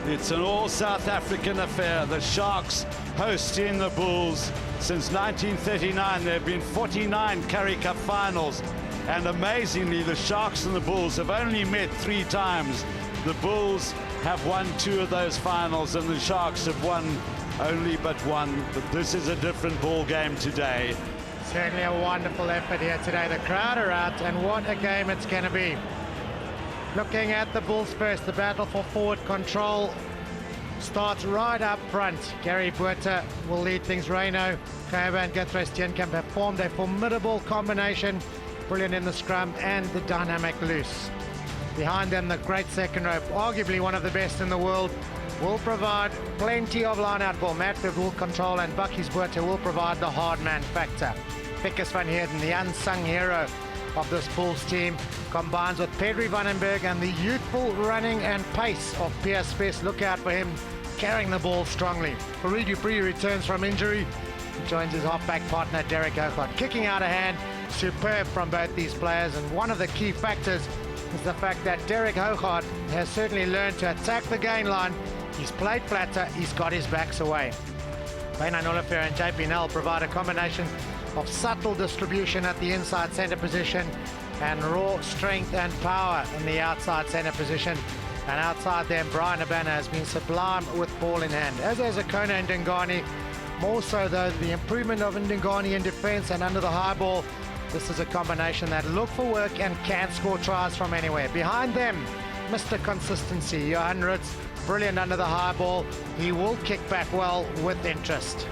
It's an all South African affair. The Sharks hosting the Bulls. Since 1939, there have been 49 Currie Cup finals. And amazingly, the Sharks and the Bulls have only met 3 times. The Bulls have won 2 of those finals, and the Sharks have won only but 1. But this is a different ball game today. Certainly a wonderful effort here today. The crowd are out, and what a game it's going to be. Looking at the Bulls first, the battle for forward control starts right up front. Gary Botha will lead things. Reino, Kayaba and Guthrie Steenkamp have formed a formidable combination. Brilliant in the scrum and the dynamic loose. Behind them, the great second row, arguably one of the best in the world, will provide plenty of line-out ball. Matfield will control, and Bucky's Botha will provide the hard man factor. Vickers van Heerden, the unsung hero of this Bulls team, combines with Pedri Vandenberg and the youthful running and pace of Pierce Best. Look out for him carrying the ball strongly. Fourie du Preez returns from injury. He joins his halfback partner Derek Hougaard. Kicking out a hand, superb from both these players, and one of the key factors is the fact that Derek Hougaard has certainly learned to attack the gain line. He's played flatter, he's got his backs away. Bainan Oliver and JP Nell provide a combination of subtle distribution at the inside centre position and raw strength and power in the outside centre position. And outside them, Bryan Habana has been sublime with ball in hand, as has Akona and Ndingani. More so though, the improvement of Ndingani in defence and under the high ball. This is a combination that look for work and can score tries from anywhere. Behind them, Mr. Consistency, Johan Ritz, brilliant under the high ball. He will kick back well with interest.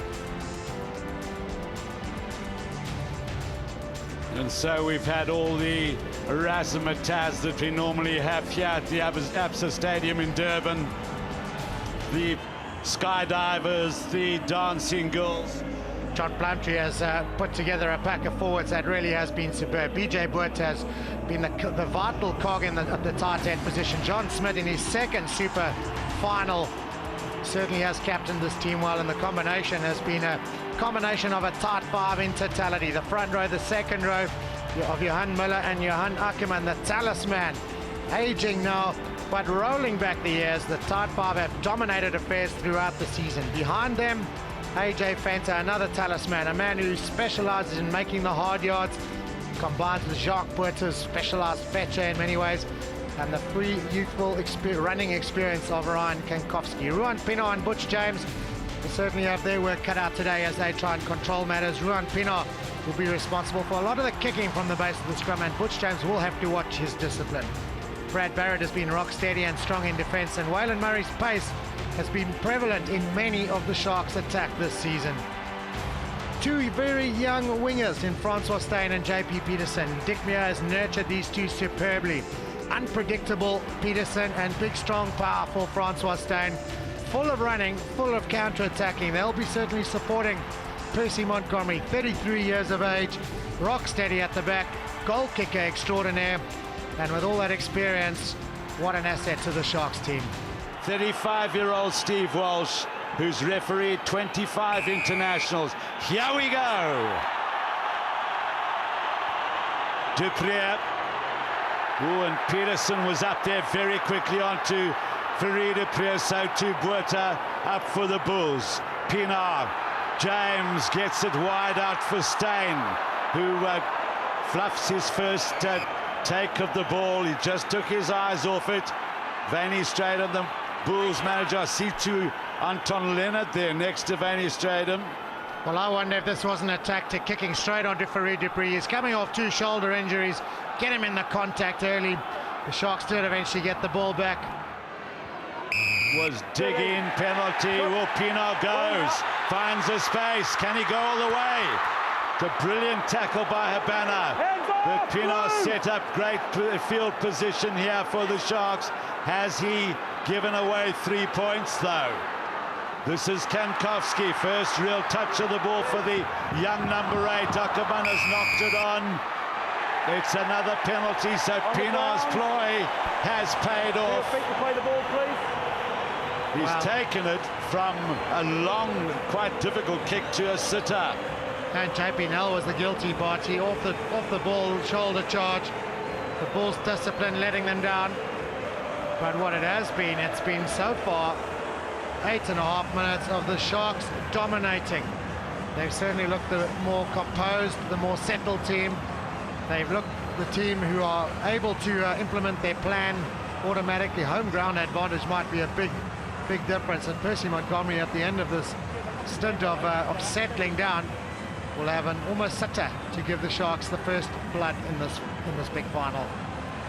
And so we've had all the razzmatazz that we normally have here at the Absa Stadium in Durban. The skydivers, the dancing girls. John Plumtree has put together a pack of forwards that really has been superb. BJ Botha has been the vital cog in at the tight end position. John Smith in his second super final certainly has captained this team well, and the combination has been a combination of a tight 5 in totality. The front row, the second row of Johan Miller and Johan Ackerman, the talisman, aging now, but rolling back the years. The tight 5 have dominated affairs throughout the season. Behind them, AJ Fanta, another talisman, a man who specialises in making the hard yards, combines with Jacques Botha's specialised fetcher in many ways, and the free, youthful running experience of Ryan Kankowski. Ruan Pienaar and Butch James will certainly have their work cut out today as they try and control matters. Ruan Pienaar will be responsible for a lot of the kicking from the base of the scrum, and Butch James will have to watch his discipline. Brad Barrett has been rock steady and strong in defence, and Waylon Murray's pace has been prevalent in many of the Sharks' attack this season. 2 very young wingers in Francois Steyn and JP Peterson. Dick Muir has nurtured these 2 superbly. Unpredictable Peterson and big, strong, powerful Francois Steyn. Full of running, full of counter-attacking. They'll be certainly supporting Percy Montgomery, 33 years of age, rock steady at the back, goal kicker extraordinaire, and with all that experience, what an asset to the Sharks team. 35-year-old Steve Walsh, who's refereed 25 internationals. Here we go. du Preez. And Peterson was up there very quickly onto Fourie du Preez, so to Botha up for the Bulls. Pienaar, James gets it wide out for Steyn, who fluffs his first take of the ball. He just took his eyes off it. Vanny Strydom, the Bulls manager. I see to Anton Leonard there next to Vanny Strydom. Well, I wonder if this wasn't a tactic, kicking straight onto Fourie du Preez. He's coming off 2 shoulder injuries. Get him in the contact early. The Sharks did eventually get the ball back. Was digging, penalty. Well, Pienaar goes, finds a space. Can he go all the way? The brilliant tackle by Habana. But Pienaar set up great field position here for the Sharks. Has he given away 3 points though? This is Kankowski, first real touch of the ball for the young number 8. Ackerman has knocked it on. It's another penalty, so Pienaar's ploy has paid off. He's taken it from a long, quite difficult kick to a sitter. And JP Nell was the guilty party, off the ball, shoulder charge. The Bulls' discipline letting them down. But what it has been, it's been so far 8.5 minutes of the Sharks dominating. They've certainly looked the more composed, the more settled team. They've looked the team who are able to implement their plan automatically. Home ground advantage might be a big difference. And Percy Montgomery at the end of this stint of settling down will have an almost sitter to give the Sharks the first blood in this big final.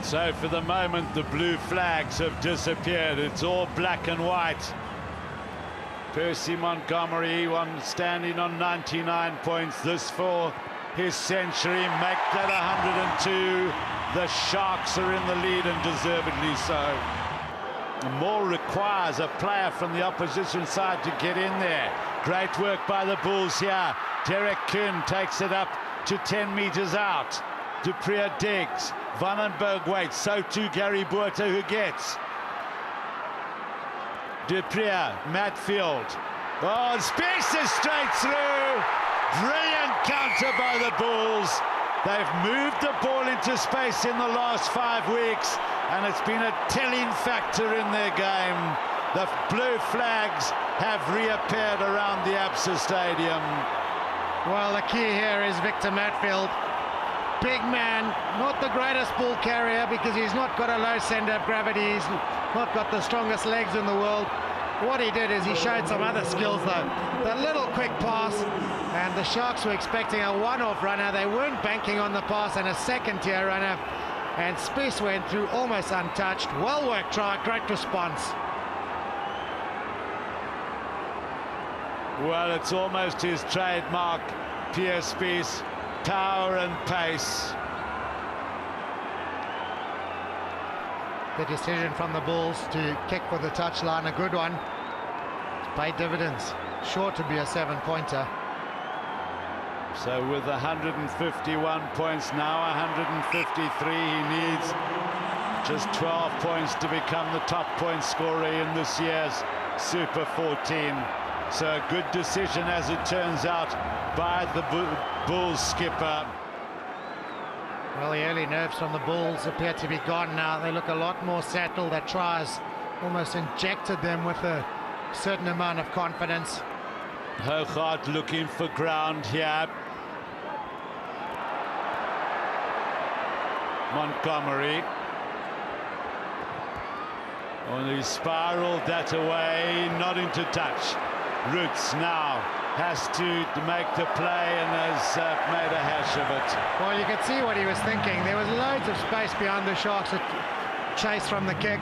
So for the moment, the blue flags have disappeared. It's all black and white. Percy Montgomery standing on 99 points. This for his century, make that 102. The Sharks are in the lead, and deservedly so. More requires a player from the opposition side to get in there. Great work by the Bulls here. Derek Kuhn takes it up to 10 meters out. Dupree digs. Vandenberg waits. So too Gary Buerta, who gets. Dupree, Matfield. Oh, space is straight through. Brilliant counter by the Bulls. They've moved the ball into space in the last 5 weeks, and it's been a telling factor in their game. The blue flags have reappeared around the Absa Stadium. Well, the key here is Victor Matfield. Big man, not the greatest ball carrier because he's not got a low send-up gravity. He's not got the strongest legs in the world. What he did is he showed some other skills though. The little quick pass, and the Sharks were expecting a one-off runner. They weren't banking on the pass, and a second-tier runner. And Spies went through almost untouched. Well-worked try, great response. Well, it's almost his trademark, Pierre Spies. Power and pace. The decision from the Bulls to kick for the touchline, a good one. It's paid dividends. Sure to be a 7-pointer. So with 151 points now, 153, he needs just 12 points to become the top point scorer in this year's Super 14. So a good decision, as it turns out, by the Bulls skipper. Well, the early nerves from the Bulls appear to be gone now. They look a lot more settled. That tries almost injected them with a certain amount of confidence. Hougaard looking for ground here. Montgomery. Only spiraled that away, not into touch. Roots now has to make the play and has made a hash of it. Well, you could see what he was thinking. There was loads of space behind the Sharks to chase from the kick.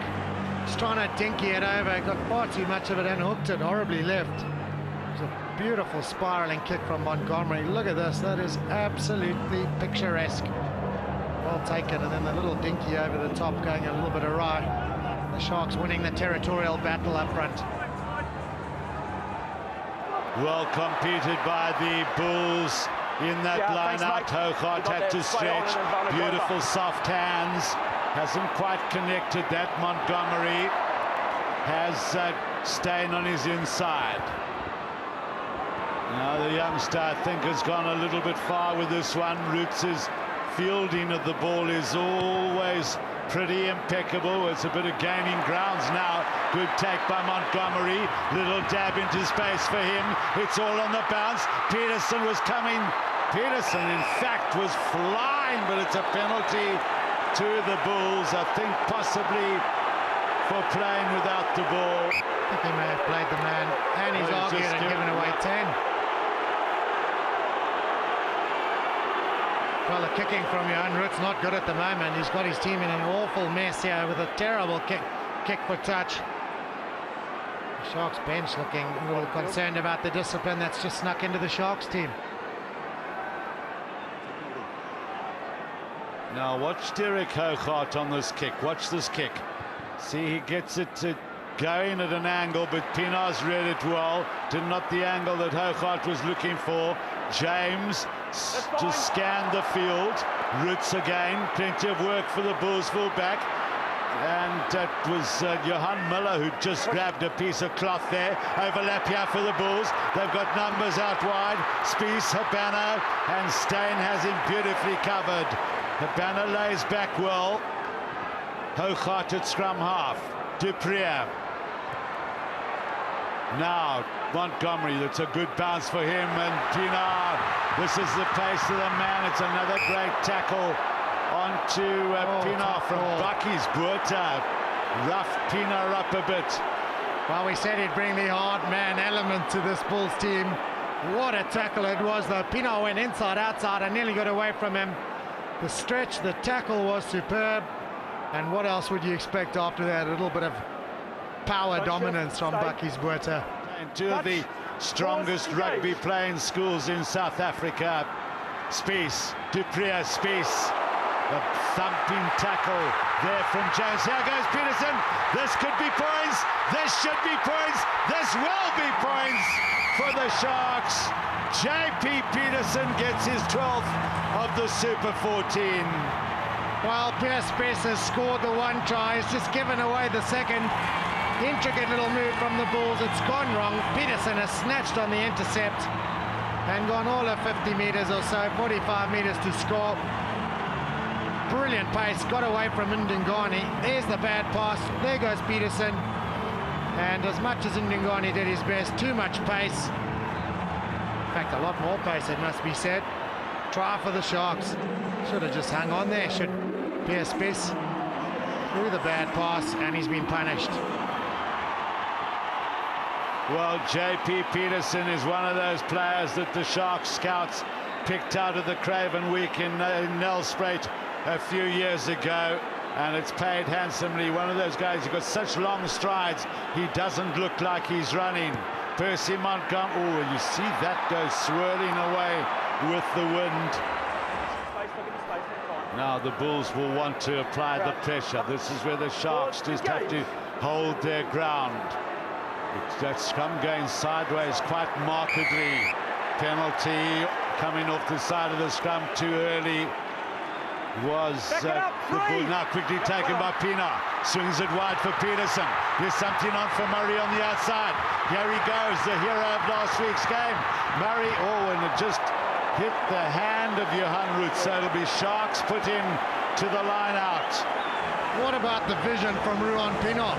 Just trying to dinky it over. Got far too much of it and hooked it horribly left. It was a beautiful spiraling kick from Montgomery. Look at this. That is absolutely picturesque. Well taken, and then the little dinky over the top going a little bit awry. The Sharks winning the territorial battle up front. Well competed by the Bulls in that line-out. Hougaard had to stretch. Beautiful soft hands. Hasn't quite connected that. Montgomery has Steyn on his inside. Now the youngster, I think, has gone a little bit far with this one. Roots' fielding of the ball is always pretty impeccable. It's a bit of gaining grounds now. Good take by Montgomery. Little dab into space for him. It's all on the bounce. Peterson was coming. Peterson, in fact, was flying, but it's a penalty to the Bulls. I think possibly for playing without the ball. I think he may have played the man, and he's argued and given away 10. Well, the kicking from Johan Root's not good at the moment. He's got his team in an awful mess here with a terrible kick for touch. The Sharks bench looking a little concerned about the discipline that's just snuck into the Sharks team. Now watch Derek Hougaard on this kick. Watch this kick. See, he gets it to going at an angle, but Pienaar's read it well. Did not the angle that Hougaard was looking for. James to scan the field. Roots again. Plenty of work for the Bulls fullback. And that was Johan Miller who just grabbed a piece of cloth there. Overlap here for the Bulls. They've got numbers out wide. Spies, Habana, and Steyn has him beautifully covered. Habana lays back well. Hogarth at scrum half. Dupree. Now Montgomery, that's a good bounce for him, and Pienaar, this is the pace of the man. It's another great tackle onto Pienaar from Bakkies Botha. Rough Pienaar up a bit. Well, we said he'd bring the hard man element to this Bulls team. What a tackle it was, though. Pienaar went inside, outside, and nearly got away from him. The stretch, the tackle was superb. And what else would you expect after that? A little bit of power dominance from Bakkies Botha. Two of the strongest rugby playing schools in South Africa. Spies, Dupree, Spies. A thumping tackle there from James. Here goes Peterson. This could be points. This should be points. This will be points for the Sharks. JP Peterson gets his 12th of the Super 14. Well, Pierce Bess has scored the one try. He's just given away the second. Intricate little move from the Bulls. It's gone wrong. Peterson has snatched on the intercept and gone all of 50 meters or so, 45 meters to score. Brilliant pace, got away from Ndingane. There's the bad pass. There goes Peterson. And as much as Ndingane did his best, too much pace. In fact, a lot more pace, it must be said. Try for the Sharks. Should have just hung on there, should Pierce Bess. Through the bad pass, and he's been punished. Well, JP Peterson is one of those players that the Sharks scouts picked out of the Craven Week in Nelspruit a few years ago, and it's paid handsomely. One of those guys who's got such long strides, he doesn't look like he's running. Percy Montgomery, oh, you see that go swirling away with the wind. Now the Bulls will want to apply the pressure. This is where the Sharks just have to hold their ground. That scrum going sideways quite markedly. Penalty coming off the side of the scrum too early was the Bull. Now quickly taken by Pienaar. Swings it wide for Peterson. There's something on for Murray on the outside. Here he goes, the hero of last week's game. Murray, oh, and it just hit the hand of Johan Root, so it'll be Sharks put him to the line out. What about the vision from Ruan Pienaar?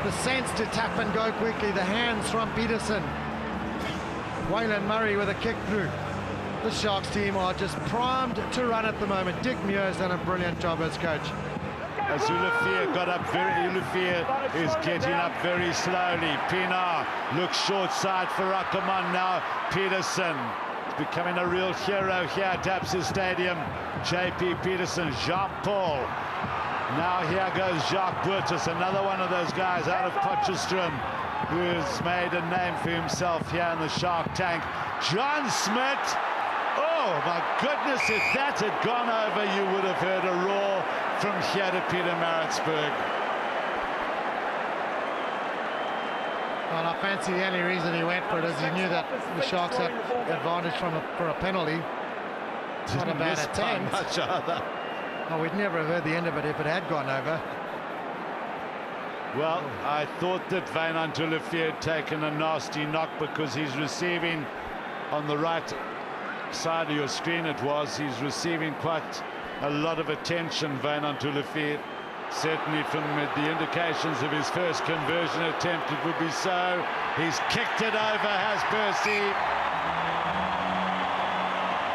The sense to tap and go quickly, the hands from Peterson. Waylon Murray with a kick through. The Sharks team are just primed to run at the moment. Dick Muir's done a brilliant job as coach. As Ulufia got up Ulufia is getting up very slowly. Pienaar looks short side for Ackerman now. Peterson is becoming a real hero here at Absa Stadium. JP Peterson, Jean-Paul. Now here goes Jacques Burtis, another one of those guys out of Potchefstroom who has made a name for himself here in the Shark tank. John Smith. Oh my goodness, if that had gone over, you would have heard a roar from here to Pietermaritzburg. Well, I fancy the only reason he went for it is he knew that the Sharks had advantage for a penalty. Not a bad attempt. Much other. Oh, we'd never have heard the end of it if it had gone over. Well, I thought that Wynand Tulefie had taken a nasty knock because he's receiving on the right side of your screen. He's receiving quite a lot of attention, Wynand Tulefie. Certainly from the indications of his first conversion attempt, it would be so. He's kicked it over, has Percy.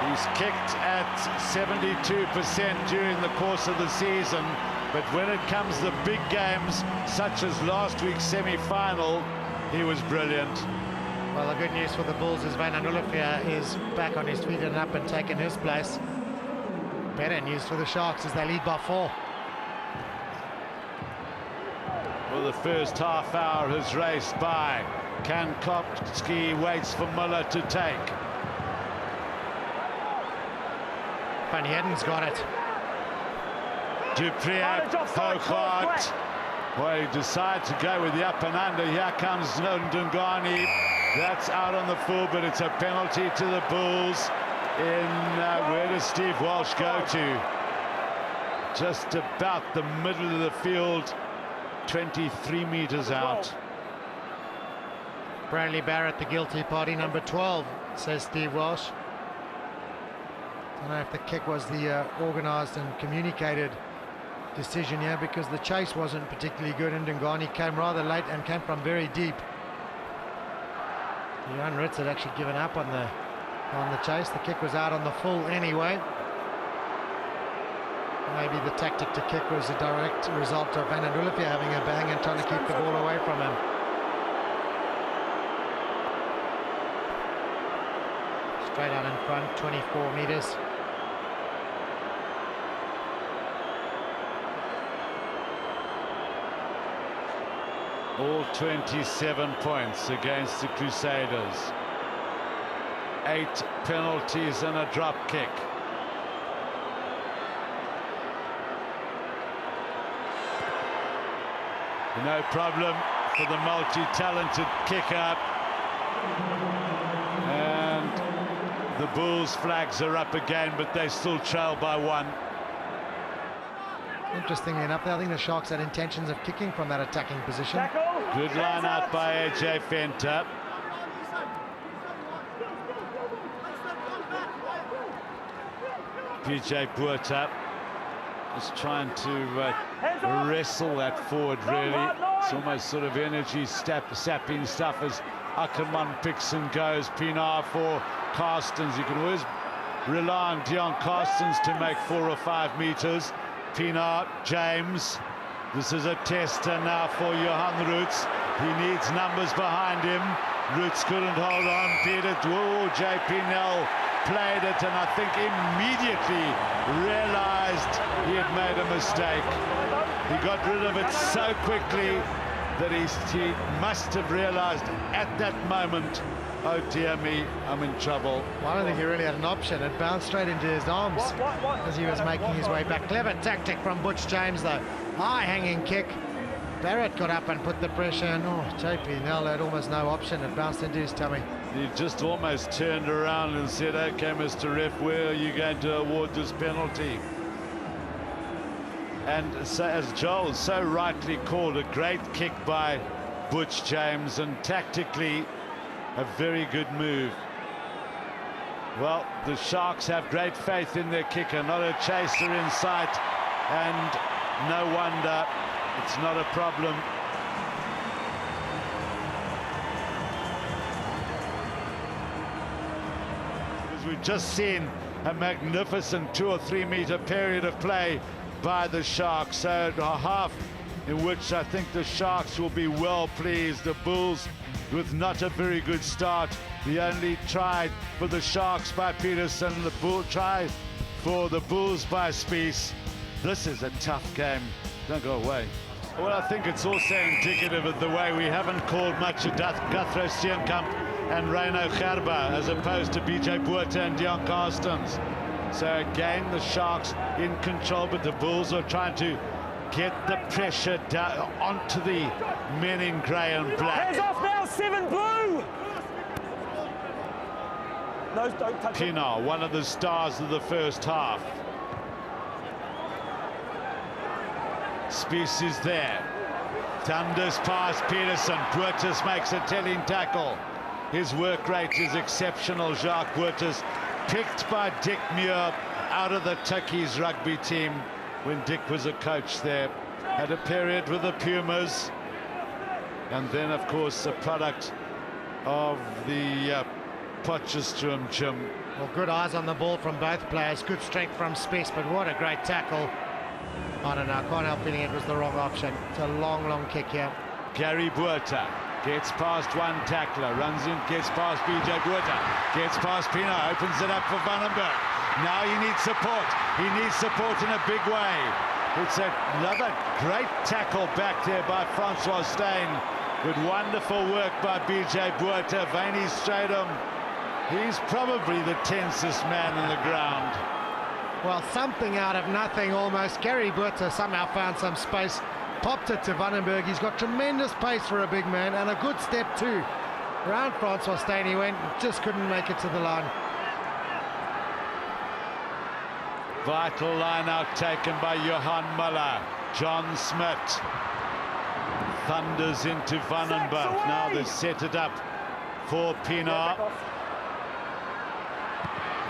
He's kicked at 72% during the course of the season, but when it comes to big games, such as last week's semi-final, he was brilliant. Well, the good news for the Bulls is Wynand Tulefie is back on his feet and up and taking his place. Better news for the Sharks as they lead by 4. Well, the first half hour has raced by. Kankowski waits for Muller to take. Van Heerden's got it. Dupree, Hogarth. Well, he decides to go with the up and under. Here comes Ndungane. That's out on the full, but it's a penalty to the Bulls. Where does Steve Walsh go to? Just about the middle of the field, 23 meters out. Bradley Barrett, the guilty party, number 12, says Steve Walsh. I don't know if the kick was the organised and communicated decision here because the chase wasn't particularly good and Dungani came rather late and came from very deep. Johan Ritz had actually given up on the chase. The kick was out on the full anyway. Maybe the tactic to kick was a direct result of Van den Dulifia having a bang and trying to keep the ball away from him. Straight out in front, 24 metres. All 27 points against the Crusaders. 8 penalties and a drop kick. No problem for the multi-talented kicker. And the Bulls' flags are up again, but they still trail by 1. Interestingly enough, I think the Sharks had intentions of kicking from that attacking position. Good line out by AJ Fenter. BJ Buerta is trying to wrestle that forward, really. It's almost sort of energy sapping stuff as Ackerman picks and goes. Pienaar for Carstens. You can always rely on Dion Carstens to make 4 or 5 meters. Pienaar, James. This is a tester now for Johan Roots. He needs numbers behind him. Roots couldn't hold on. Peter JP Nell played it and I think immediately realized he had made a mistake. He got rid of it so quickly that he must have realized at that moment, oh dear me, I'm in trouble. Well, I don't think he really had an option. It bounced straight into his arms as he was making his way back. Clever tactic from Butch James though. High hanging kick. Barrett got up and put the pressure and JP Nell had almost no option. It bounced into his tummy. He just almost turned around and said, okay, Mr. Ref, where are you going to award this penalty? And so, as Joel so rightly called, a great kick by Butch James and tactically a very good move. Well, the Sharks have great faith in their kicker, not a chaser in sight, and no wonder it's not a problem. As we've just seen a magnificent 2 or 3 meter period of play by the Sharks, so a half in which I think the Sharks will be well pleased. The Bulls with not a very good start. The only try for the Sharks by Peterson, the try for the Bulls by Spies. This is a tough game. Don't go away. Well, I think it's also indicative of the way we haven't called much of Guthrie Steenkamp and Reino Gerber as opposed to BJ Buerta and Dion Carstens. So again, the Sharks in control, but the Bulls are trying to get the pressure down onto the men in grey and black. Hands off now, 7 blue! No, don't touch it. Pienaar, one of the stars of the first half. Spies is there. Thunders past Peterson. Buertas makes a telling tackle. His work rate is exceptional. Jacques Buertas, picked by Dick Muir out of the Tukkies rugby team when Dick was a coach there. Had a period with the Pumas. And then, of course, a product of the Potchefstroom gym. Well, good eyes on the ball from both players. Good strength from Spies, but what a great tackle. I don't know, I can't help feeling it was the wrong option. It's a long, long kick here. Gary Buerta gets past one tackler, runs in, gets past BJ Buerta, gets past Pienaar, opens it up for Vandenberg. Now he needs support. He needs support in a big way. It's another great tackle back there by Francois Steyn. With wonderful work by BJ Buerta. Vaney Stradum, he's probably the tensest man in the ground. Well, something out of nothing almost. Gary Buerta somehow found some space, popped it to Vandenberg. He's got tremendous pace for a big man and a good step too. Around Francois Steyn he went, just couldn't make it to the line. Vital line out taken by Johan Muller. John Smith thunders into Vandenberg. Now they set it up for Pienaar.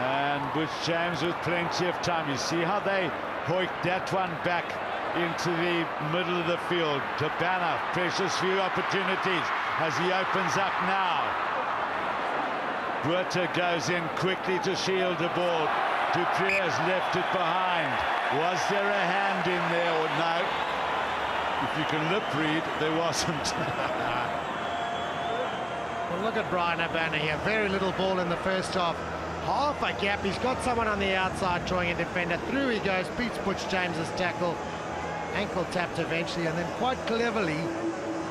And Butch James with plenty of time. You see how they hoiked that one back into the middle of the field. Habana, precious few opportunities as he opens up now. Buerta goes in quickly to shield the ball. Dupree has left it behind. Was there a hand in there or no? If you can lip read, there wasn't. Well, look at Bryan Habana here. Very little ball in the first half. Half a gap. He's got someone on the outside drawing a defender. Through he goes. Beats Butch James's tackle. Ankle tapped eventually, and then quite cleverly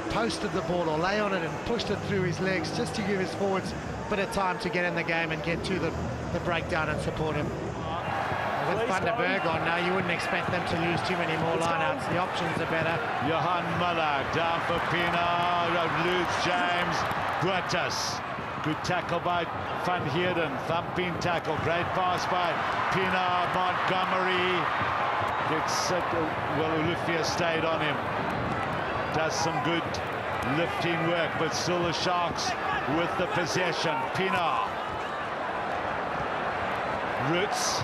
posted the ball or lay on it and pushed it through his legs just to give his forwards a bit of time to get in the game and get to the breakdown and support him. With Van der Berg on now, you wouldn't expect them to lose too many more lineouts. The options are better. Johan Muller down for Pienaar, Lutz James, Buertas. Good tackle by Van Heerden, thumping tackle, great pass by Pienaar, Montgomery. Gets well, Olufia stayed on him. Does some good lifting work, but still the Sharks with the possession. Pienaar. Roots.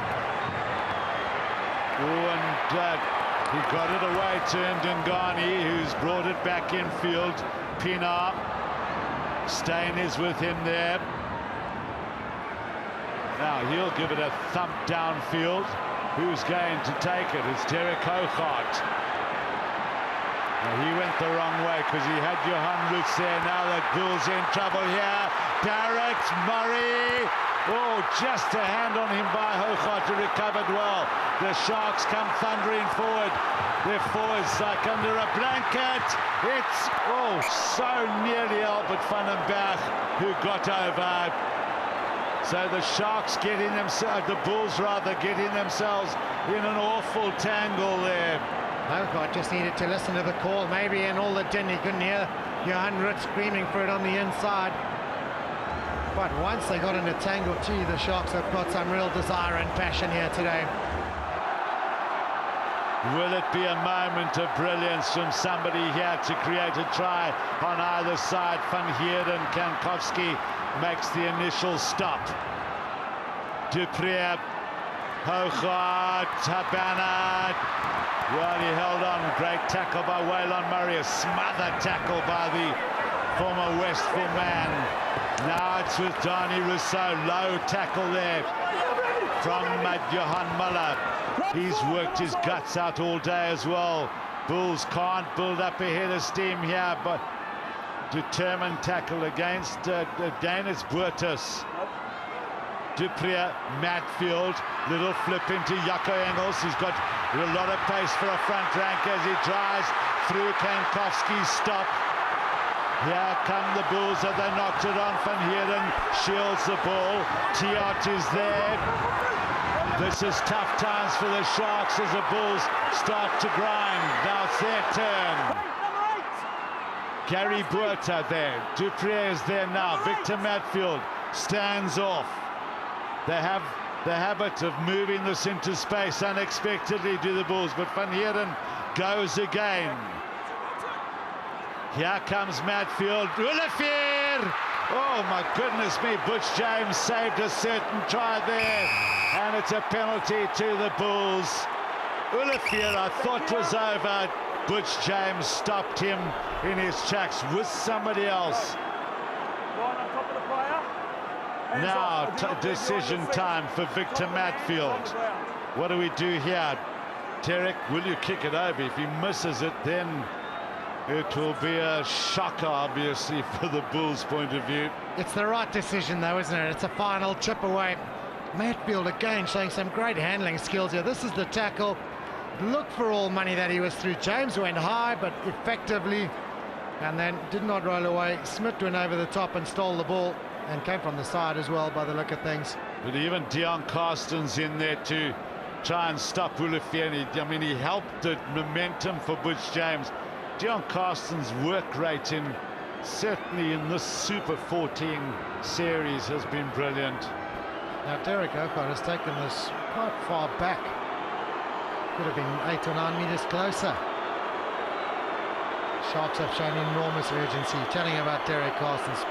And he got it away to Ndungani, who's brought it back in field. Pienaar. Steyn is with him there. Now he'll give it a thump downfield. Who's going to take it? It's Derek Hochart. Now, he went the wrong way because he had Johan Roots there. Now the Bulls in trouble here. Barrett, Murray. Oh, just a hand on him by Hochart, who recovered well. The Sharks come thundering forward. Their forwards like under a blanket. It's, oh, so nearly Albert van den Berg who got over. So the Sharks getting themselves, the Bulls rather, getting themselves in an awful tangle there. Hochart just needed to listen to the call. Maybe in all the din he couldn't hear Johan Roots screaming for it on the inside. But once they got in a tangle, gee, the Sharks have got some real desire and passion here today. Will it be a moment of brilliance from somebody here to create a try on either side? Van Heerden, Kankowski makes the initial stop. Dupree, Hochart, Habana. Well, he held on. Great tackle by Waylon Murray. A smothered tackle by the former Westville man. Now it's with Donny Rousseau. Low tackle there from Johan Muller. He's worked his guts out all day as well. Bulls can't build up a head of steam here, but determined tackle against again it's Buertas. Dupree, Matfield, little flip into Jaco Engels. He's got a lot of pace for a front rank as he drives through Kankowski's stop. Here come the Bulls, and they knocked it on. Van Heerden shields the ball. Tiot is there. This is tough times for the Sharks as the Bulls start to grind. Now it's their turn. Gary Buerta there. Dupree is there now. Victor Matfield stands off. They have the habit of moving this into space unexpectedly to the Bulls, but Van Heerden goes again. Here comes Matfield. Olivier! Oh my goodness me, Butch James saved a certain try there, and it's a penalty to the Bulls. Olivier, I thought was over. Butch James stopped him in his tracks with somebody else. Now, decision time for Victor Matfield. What do we do here? Derek, will you kick it over? If he misses it, then it will be a shocker, obviously, for the Bulls' point of view. It's the right decision, though, isn't it? It's a final chip away. Matfield again showing some great handling skills here. This is the tackle. Look for all money that he was through. James went high, but effectively, and then did not roll away. Smith went over the top and stole the ball, and came from the side as well by the look of things. But even Dion Carsten's in there to try and stop Olivier. I mean, he helped the momentum for Butch James. Dion Carsten's work rate certainly in this Super 14 series has been brilliant. Now Derek Hochart has taken this quite far back. Could have been 8 or 9 meters closer. Sharks have shown enormous urgency. Telling about Derek Carsten's.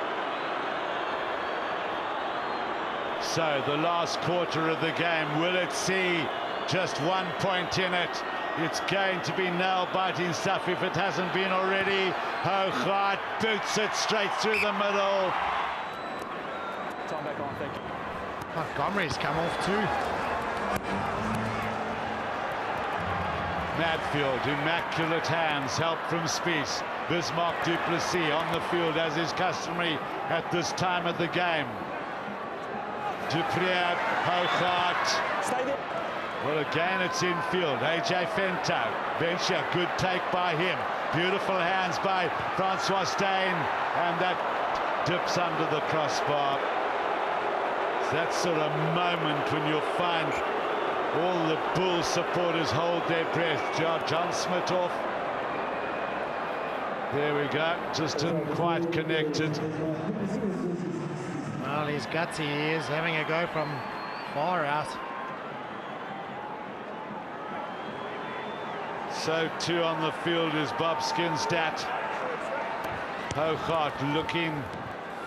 So the last quarter of the game, will it see just 1 point in it? It's going to be nail-biting stuff if it hasn't been already. Hougaard boots it straight through the middle. Time back on, thank you. Montgomery's come off too. Madfield, immaculate hands, help from Spies. Bismarck du Plessis on the field as is customary at this time of the game. Duprier, Hougaard. Stay there. Well, again, it's infield. AJ Fento. Bencher, good take by him. Beautiful hands by Francois Steyn. And that dips under the crossbar. It's that sort of moment when you'll find all the Bulls supporters hold their breath. John Smith-off. There we go. Just didn't quite connect it. Well, he's gutsy. He is having a go from far out. So too on the field is Bob Skinstad. Hougaard looking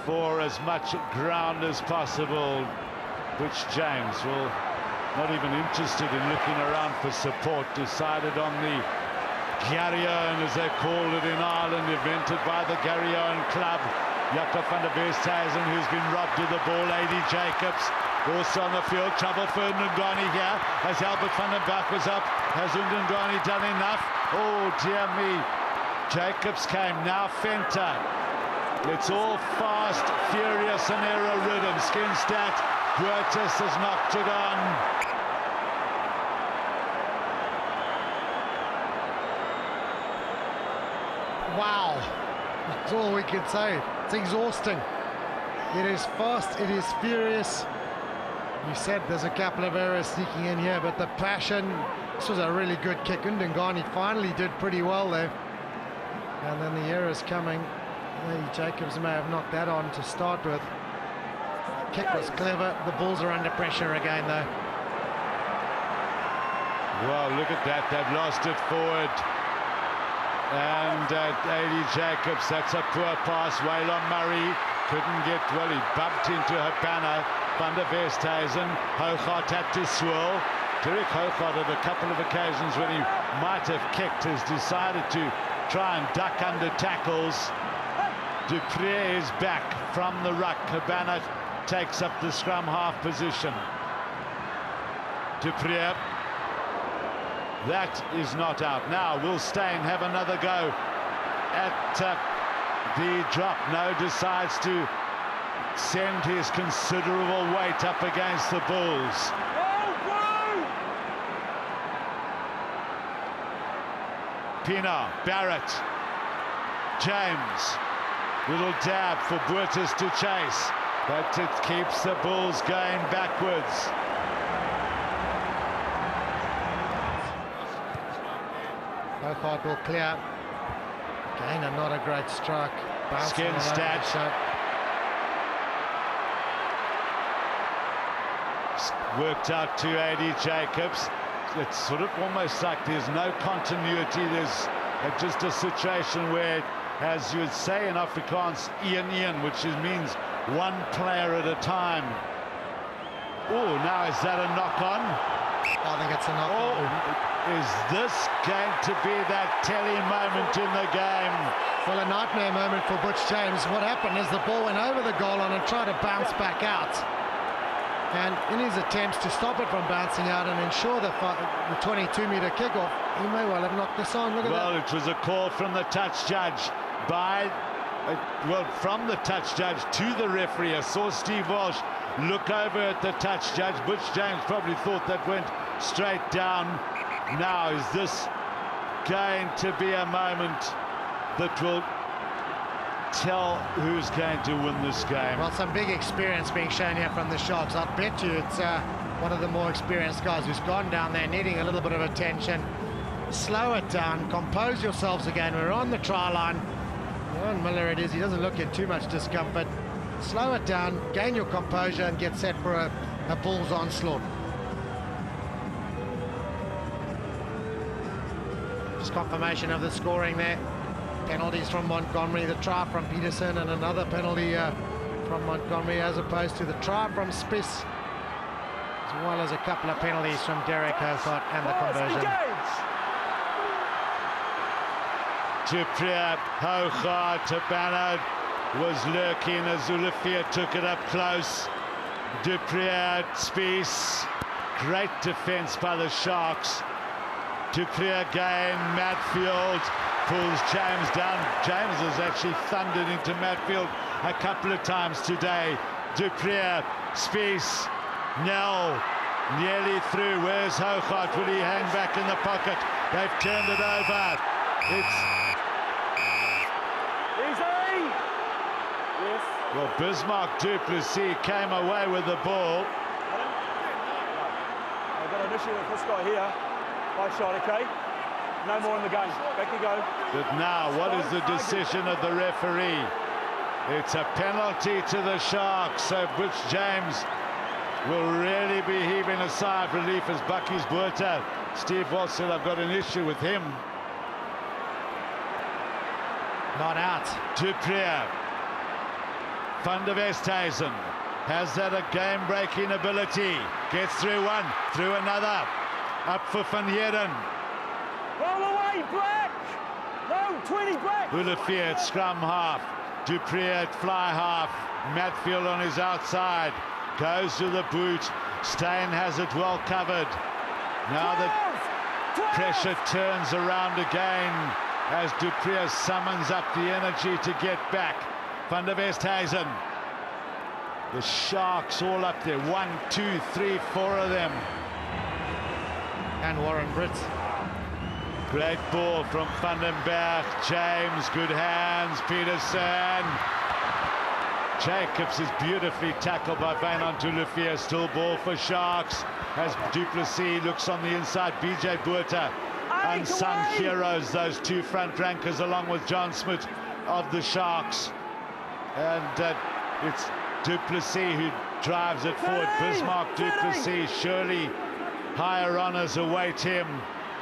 for as much ground as possible. Butch James, well, not even interested in looking around for support. Decided on the Garryowen, as they called it in Ireland, invented by the Garryowen club. Jacob van der Westhuizen, who's been robbed of the ball. A.D. Jacobs also on the field. Trouble for Ndungane here as Albert van den Berg was up. Has Ndungane done enough? Oh dear me. Jacobs came, now Fenta. It's all fast, furious and error-ridden. Skinstad, Burtis has knocked it on. Wow, that's all we can say. It's exhausting. It is fast, it is furious. You said there's a couple of errors sneaking in here, but the passion, this was a really good kick. Ndungane finally did pretty well there. And then the errors coming. Maybe Jacobs may have knocked that on to start with. Kick was clever. The Bulls are under pressure again though. Well, look at that, they've lost it forward. And A.D. Jacobs, that's a poor pass. Waylon Murray couldn't get, well, he bumped into Habana. Van der Westhuizen, Hougaard had to swirl. Derek Hougaard at a couple of occasions when he might have kicked has decided to try and duck under tackles. Duprier is back from the ruck. Habana takes up the scrum half position. Duprier. That is not out. Now will Steyn have another go at the drop? No, decides to send his considerable weight up against the Bulls. Pienaar, Barrett, James, little dab for Burtis to chase, but it keeps the Bulls going backwards. Hougaard will clear. Again, not a great strike. Skinstad. Worked out to A.D. Jacobs. It's sort of almost like there's no continuity. There's just a situation where, as you would say in Afrikaans, Ian, which means one player at a time. Oh, now is that a knock-on? I think it's a knock-on. Oh, is this going to be that telly moment in the game? Well, a nightmare moment for Butch James. What happened is the ball went over the goal line and tried to bounce back out. And in his attempts to stop it from bouncing out and ensure the 22-meter kickoff, he may well have knocked this on. Look at that. Well, it was a call from the touch judge from the touch judge to the referee. I saw Steve Walsh look over at the touch judge. Butch James probably thought that went straight down. Now, is this going to be a moment that will tell who's going to win this game? Well, some big experience being shown here from the Sharks. I'll bet you it's one of the more experienced guys who's gone down there needing a little bit of attention. Slow it down, compose yourselves again. We're on the try line. Johan Miller it is, he doesn't look in too much discomfort. Slow it down, gain your composure and get set for a Bulls onslaught. Just confirmation of the scoring there. Penalties from Montgomery, the try from Peterson, and another penalty from Montgomery as opposed to the try from Spies, as well as a couple of penalties from Derek Hougaard and the conversion. Territorial, Hogarth, Habana was lurking as Olivia took it up close. Territorial, Spies, great defence by the Sharks. Territorial again, Matfield pulls James down. James has actually thundered into Matfield a couple of times today. Territorial, Spies, Nell nearly through. Where's Hogarth? Will he hang back in the pocket? They've turned it over. It's Easy! Yes. well, Bismarck du Plessis came away with the ball. I've got an issue with this guy here. Right shot, okay? No more in the game. Back you go. But now, what is the decision of the referee? It's a penalty to the Sharks, so Butch James will really be heaving a sigh of relief as Bucky's Buerta. Steve Walsh said, I've got an issue with him. Not out. Territorial. Van der Westhuizen has that a game-breaking ability. Gets through one, through another. Up for Van Heeren. Roll away, Black! No, 20 Black! Olivia at scrum half. Territorial at fly half. Matfield on his outside. Goes to the boot. Steyn has it well covered. Now the pressure turns around again as Territorial summons up the energy to get back. Van der Westhuizen. The Sharks all up there. 1, 2, 3, 4 of them. And Warren Britt. Great ball from Van den Berg. James, good hands. Peterson. Jacobs is beautifully tackled by Wynand Olivia. Still ball for Sharks as du Plessis looks on the inside. BJ Buerta, unsung heroes, those two front rankers along with John Smith of the Sharks. And it's du Plessis who drives it forward. Bismarck du Plessis, surely higher honours await him.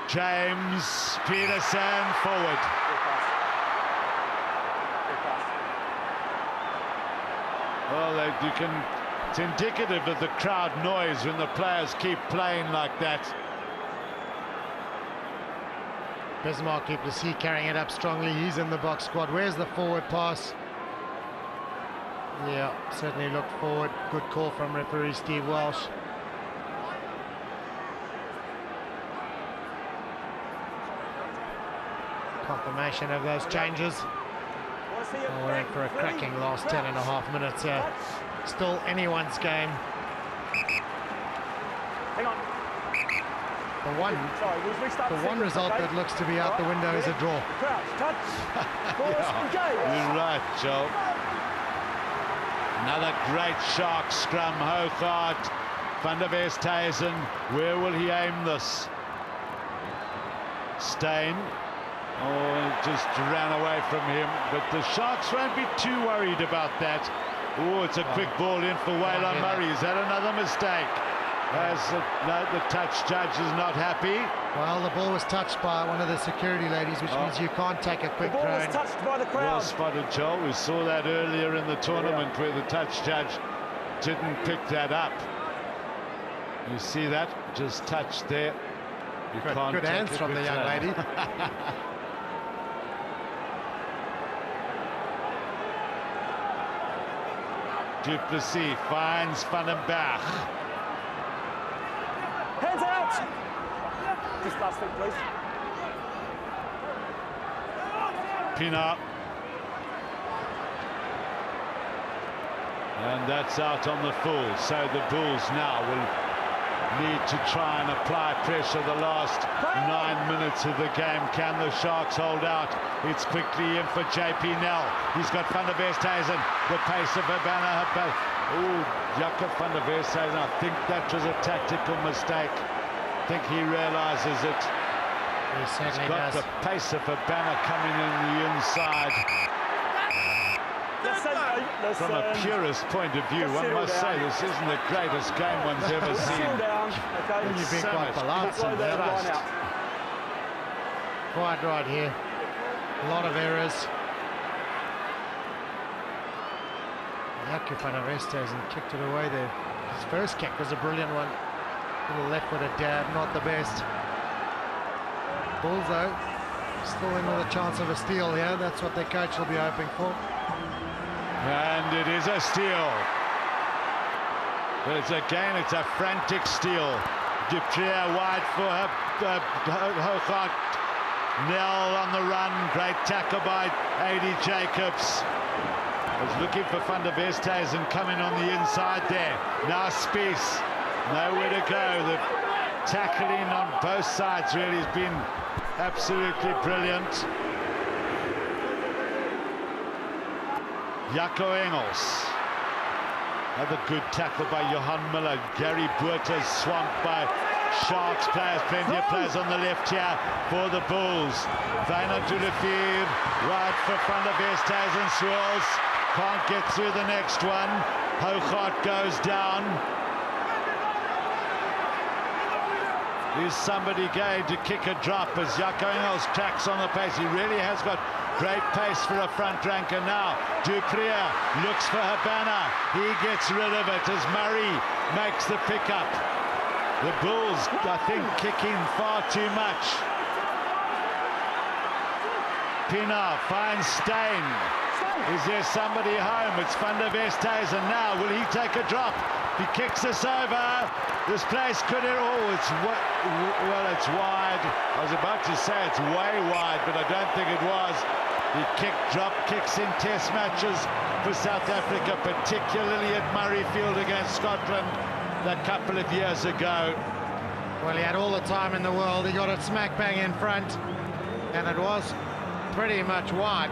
James, Peterson, forward. Well, you can. It's indicative of the crowd noise when the players keep playing like that. Bismarck du Plessis carrying it up strongly. He's in the box squad. Where's the forward pass? Yeah, certainly looked forward. Good call from referee Steve Walsh. Confirmation of those changes. Oh, we're in for a cracking last 10.5 minutes here. Still anyone's game. Hang on. The one result that looks to be out the window is a draw. Crouch, touch. You're right, Joe. Another great Shark scrum. Hogarth, Van der Westhuizen. Where will he aim this? Steyn. Oh, it just ran away from him. But the Sharks won't be too worried about that. Oh, it's a quick ball in for Waylon Murray. Is that another mistake? As the touch judge is not happy. Well, the ball was touched by one of the security ladies, which means you can't take a quick throw. The ball was touched by the crowd. Well spotted, Joel. We saw that earlier in the tournament where the touch judge didn't pick that up. You see that? Just touched there. You can't good hands from the young lady. Du Plessis finds Van den Berg. Hands out! Just last thing, please. Pienaar. And that's out on the full. So the Bulls now will need to try and apply pressure the last 9 minutes of the game. Can the Sharks hold out? It's quickly in for JP Nell. He's got Van der Westhuizen. The pace of Habana. Oh, Jakob Van der Westhuizen. I think that was a tactical mistake. I think he realizes it. He certainly He's got does. the pace of Habana coming in the inside. From a purist point of view, one must say this isn't the greatest game one's ever seen. You've been quite balanced and fast. Quite right here. A lot of errors. Jakob Van der Westhuizen kicked it away there. His first kick was a brilliant one. Little left with a dab, not the best. Bulls though, Still in with a chance of a steal here. That's what their coach will be hoping for. And it is a steal. But it's a frantic steal. Duprier wide for Hogart. Nell on the run. Great tackle by A.D. Jacobs. Was looking for Van der Westhuizen coming on the inside there. Now Spies. Nowhere to go. The tackling on both sides really has been absolutely brilliant. Jaco Engels. Another good tackle by Johan Miller. Gary Buerta swamped by Sharks players. Plenty of players on the left here for the Bulls. Wynand de Lefevre, right for Van der Westhuizen, swirls. Can't get through the next one. Hogart goes down. Is somebody going to kick a drop as Jaco Engels tracks on the pace? He really has got great pace for a front ranker now. Duprier looks for Habana. He gets rid of it as Murray makes the pickup. The Bulls, I think, kicking far too much. Pienaar finds Steyn. Is there somebody home? It's Van der Westhuizen now. Will he take a drop? He kicks this over. This place could it? Oh, it's wide. I was about to say it's way wide, but I don't think it was. He drop kicks in test matches for South Africa, particularly at Murrayfield against Scotland a couple of years ago. Well, he had all the time in the world. He got it smack bang in front, and it was pretty much wide.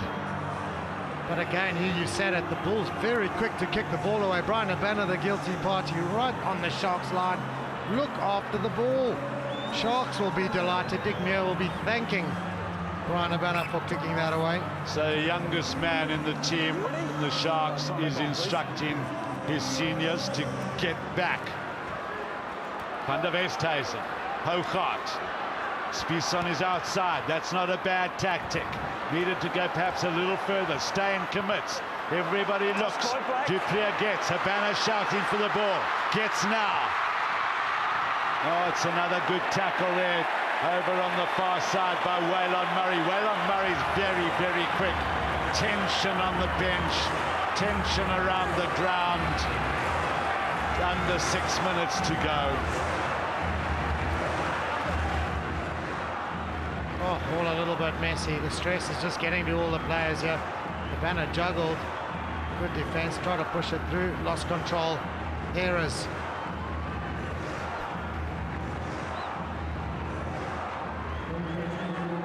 But again, here you said it, the Bulls very quick to kick the ball away. Bryan Habana, the guilty party, right on the Sharks line. Look after the ball. Sharks will be delighted. Dick Muir will be thanking Bryan Habana for kicking that away. So the youngest man in the team, the Sharks, is instructing his seniors to get back. Van der Westhuizen, Hogart. Spies on his outside. That's not a bad tactic. Needed to go perhaps a little further. Steyn commits. Everybody looks. Duprier gets. Habana shouting for the ball. Gets now. Oh, it's another good tackle there over on the far side by Waylon Murray. Waylon Murray's very, very quick. Tension on the bench. Tension around the ground. Under 6 minutes to go. Oh, all a little bit messy. The stress is just getting to all the players here. Habana juggled. Good defense. Tried to push it through. Lost control. Errors.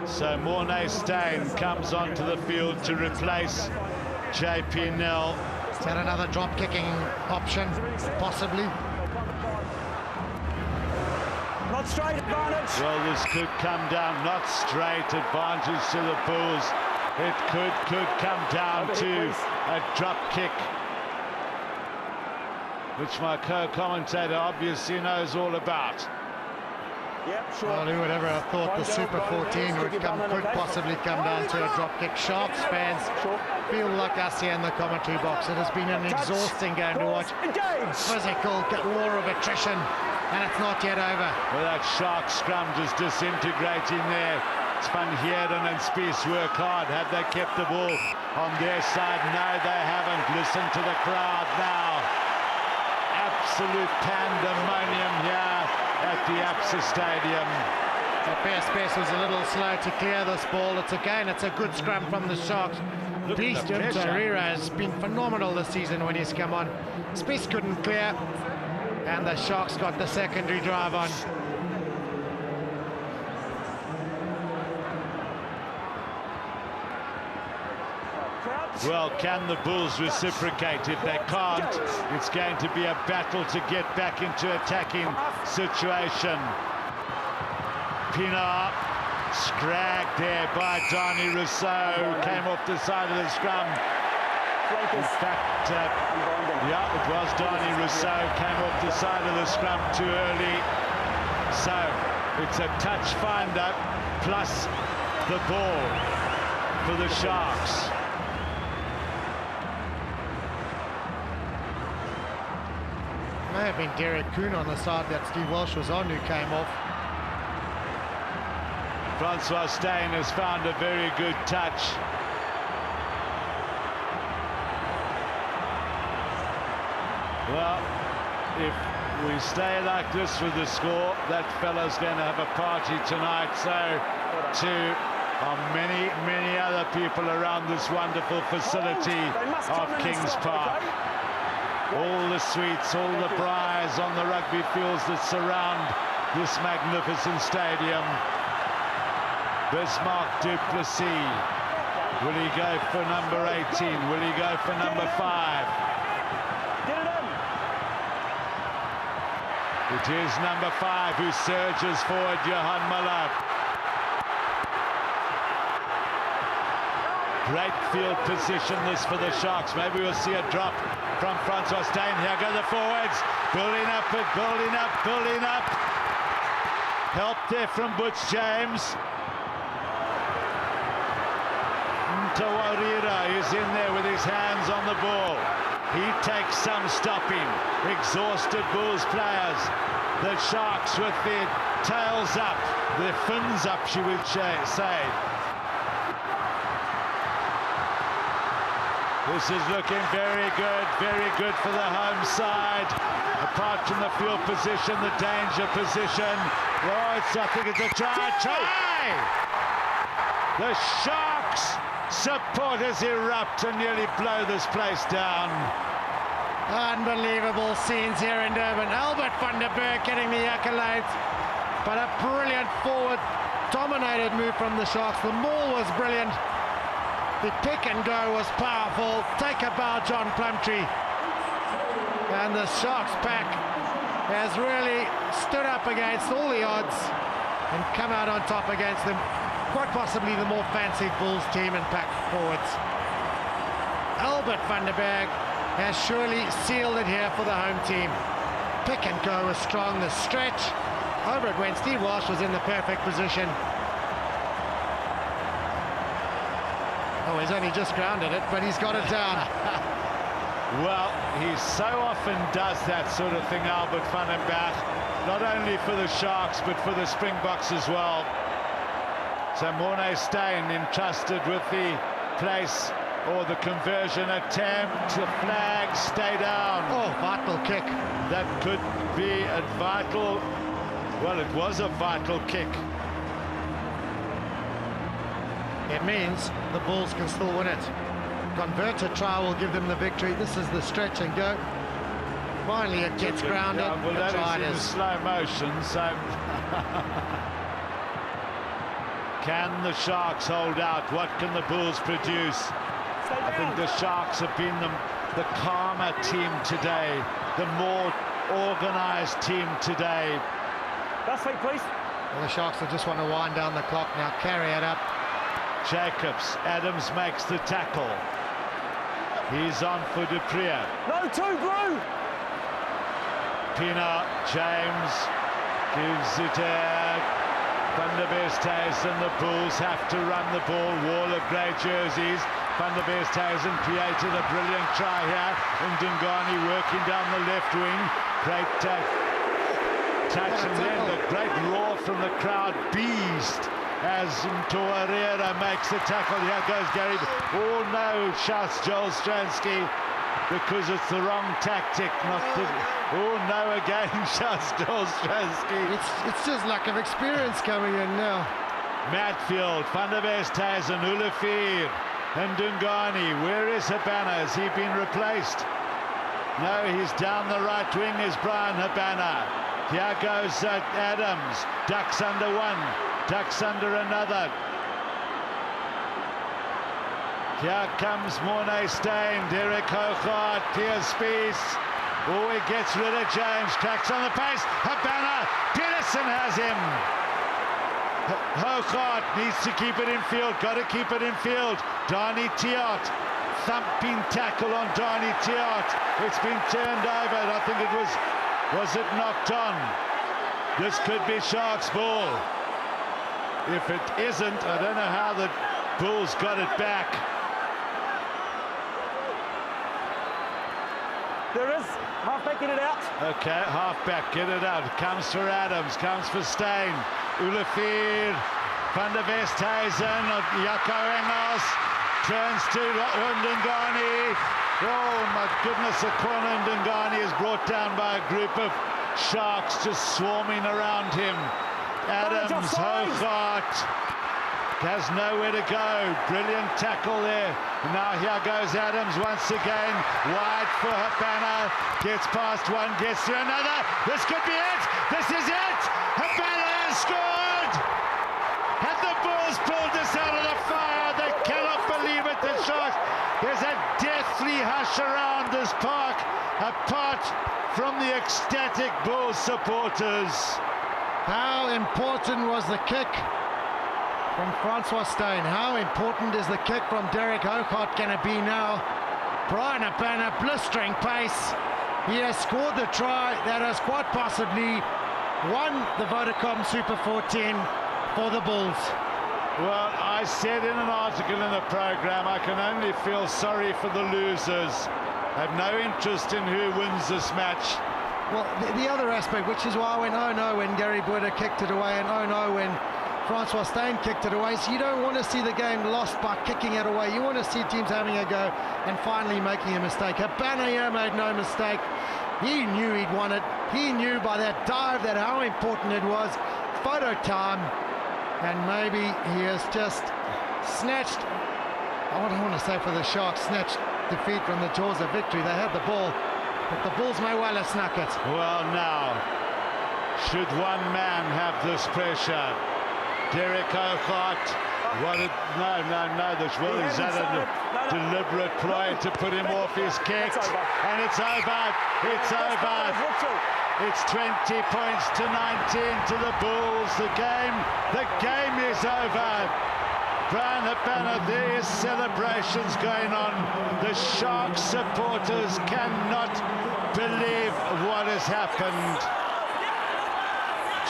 So Mornay Steyn comes onto the field to replace JP Nell. Is that another drop kicking option? Possibly. Not straight advantage. Well, this could come down, not straight advantage to the Bulls. It could come down to a drop kick, which my co-commentator obviously knows all about. Yep, sure. Well, who would ever have thought the Super 14 could possibly come down to a drop kick? Sharks fans feel like us here in the commentary box. It has been an exhausting game to watch. Physical war of attrition, and it's not yet over. Well, that Shark scrum just disintegrating there. It's Van Heerden and Spies work hard. Have they kept the ball on their side? No, they haven't. Listen to the crowd now. Absolute pandemonium here at the ABSA Stadium. Space was a little slow to clear this ball. It's a good scrum from the Sharks. Beast Torreira has been phenomenal this season when he's come on. Spies couldn't clear, and the Sharks got the secondary drive on. Well, can the Bulls reciprocate? If they can't, it's going to be a battle to get back into attacking situation. Pienaar, scragged there by Donnie Rousseau, came off the side of the scrum. In fact, yeah, it was Donnie Rousseau, came off the side of the scrum too early. So, it's a touch finder plus the ball for the Sharks. May have been Derek Kuhn on the side that Steve Walsh was on who came off. Francois Steyn has found a very good touch. Well, if we stay like this with the score, that fella's going to have a party tonight. So too are many, many other people around this wonderful facility of Kings Park. All the suites, all the briars on the rugby fields that surround this magnificent stadium. Bismarck du Plessis. Will he go for number 18? Will he go for number 5? It is number 5 who surges forward, Johan Muller. Great field position this for the Sharks. Maybe we'll see a drop from Francois Steyn. Here go the forwards. Building up, building up, building up. Help there from Butch James. Ntawarira is in there with his hands on the ball. He takes some stopping. Exhausted Bulls players. The Sharks with their tails up, their fins up, she would say. This is looking very good for the home side. Apart from the field position, the danger position. Oh, I think it's a try! The Sharks supporters erupt and nearly blow this place down. Unbelievable scenes here in Durban. Albert van der Berg getting the accolades, but a brilliant forward dominated move from the Sharks. The maul was brilliant. The pick and go was powerful. Take a bow, John Plumtree. And the Sharks pack has really stood up against all the odds and come out on top against them. Quite possibly the more fancied Bulls team and pack forwards. Albert van der Berg has surely sealed it here for the home team. Pick and go was strong. The stretch over it when Steve Walsh was in the perfect position. Oh, he's only just grounded it, but he's got it down. Well, he so often does that sort of thing, Albert van den Berg, not only for the Sharks, but for the Springboks as well. So Morné Steyn entrusted with the place or the conversion attempt. The flag stay down. Oh, vital kick. That could be a vital, well, it was a vital kick. It means the Bulls can still win it. Converted try will give them the victory. This is the stretch and go. Finally it gets grounded. Yeah, well, that is in slow motion, so can the Sharks hold out? What can the Bulls produce? I think the Sharks have been the calmer team today, the more organized team today. That's feet, please. Well, the Sharks will just want to wind down the clock now, carry it up. Jacobs, Adams makes the tackle. He's on for Duprier. No, 2, Blue. Pienaar, James gives it out. Van der Westhuizen, the Bulls have to run the ball. Wall of grey jerseys. Van der Westhuizen created a brilliant try here. And Dungani working down the left wing. Great touch and then the great roar from the crowd. Beast as Ntawarira makes the tackle. Here goes Gary. Oh no, shouts Joel Stransky, because it's the wrong tactic, not the... Oh no, again, shouts Joel Stransky. It's just lack of experience coming in now. Matfield, Van der Westhuizen, Ulafir and Dungani. Where is Habana? Has he been replaced? No, he's down the right wing is Bryan Habana. Here goes Adams. Ducks under one. Ducks under another. Here comes Morné Steyn, Derek Hougaard, Piers Spies. Oh, he gets rid of James, cracks on the pace. Habana, Pedersen has him. Hougaard needs to keep it in field, got to keep it in field. Dani Tiot, thumping tackle on Dani Tiot. It's been turned over. I think it was it knocked on? This could be Sharks' ball. If it isn't, I don't know how the Bulls got it back. There is. Halfback, get it out. Okay, halfback, get it out. Comes for Adams, comes for Steyn. Ulafir Van der Westhuizen, Jaco Engels, turns to Undungani. Oh my goodness, the corner Undungani is brought down by a group of Sharks just swarming around him. Adams, Hogart, has nowhere to go. Brilliant tackle there. Now here goes Adams once again. Wide for Habana. Gets past one, gets to another. This could be it. This is it. Habana has scored. Have the Bulls pulled this out of the fire? They cannot believe it, the Sharks. There's a deathly hush around this park, apart from the ecstatic Bulls supporters. How important was the kick from Francois Steyn? How important is the kick from Derek Hogart going to be now? Bryan Habana, blistering pace. He has scored the try that has quite possibly won the Vodacom Super 14 for the Bulls. Well, I said in an article in the program, I can only feel sorry for the losers. I have no interest in who wins this match. Well, the other aspect, which is why I went oh no when Gary Buerta kicked it away and oh no when Francois Steyn kicked it away. So you don't want to see the game lost by kicking it away. You want to see teams having a go and finally making a mistake. Habana here made no mistake. He knew he'd won it. He knew by that dive that how important it was. Photo time. And maybe he has just snatched, I don't want to say for the Sharks, snatched defeat from the jaws of victory. They had the ball, but the Bulls may well have snuck it. Well, now, should one man have this pressure? Derek Hogart, no, this will is that a deliberate ploy to put him off his kick, and it's over. It's over. It's 20 points to 19 to the Bulls. The game is over. Bryan Habana, there is celebrations going on. The Sharks supporters cannot believe what has happened.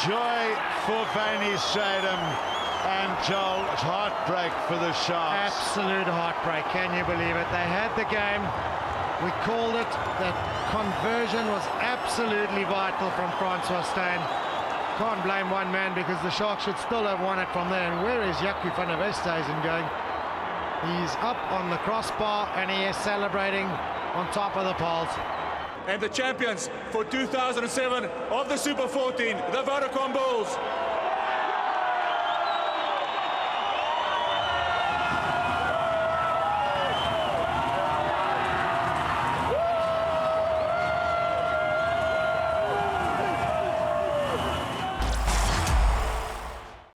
Joy for Vaney Stradum and Joel, heartbreak for the Sharks. Absolute heartbreak, can you believe it? They had the game. We called it. That conversion was absolutely vital from Francois Steyn. Can't blame one man because the Sharks should still have won it from there. And where is Jaco van der Westhuizen going? He's up on the crossbar and he is celebrating on top of the poles. And the champions for 2007 of the Super 14, the Vodacom Bulls.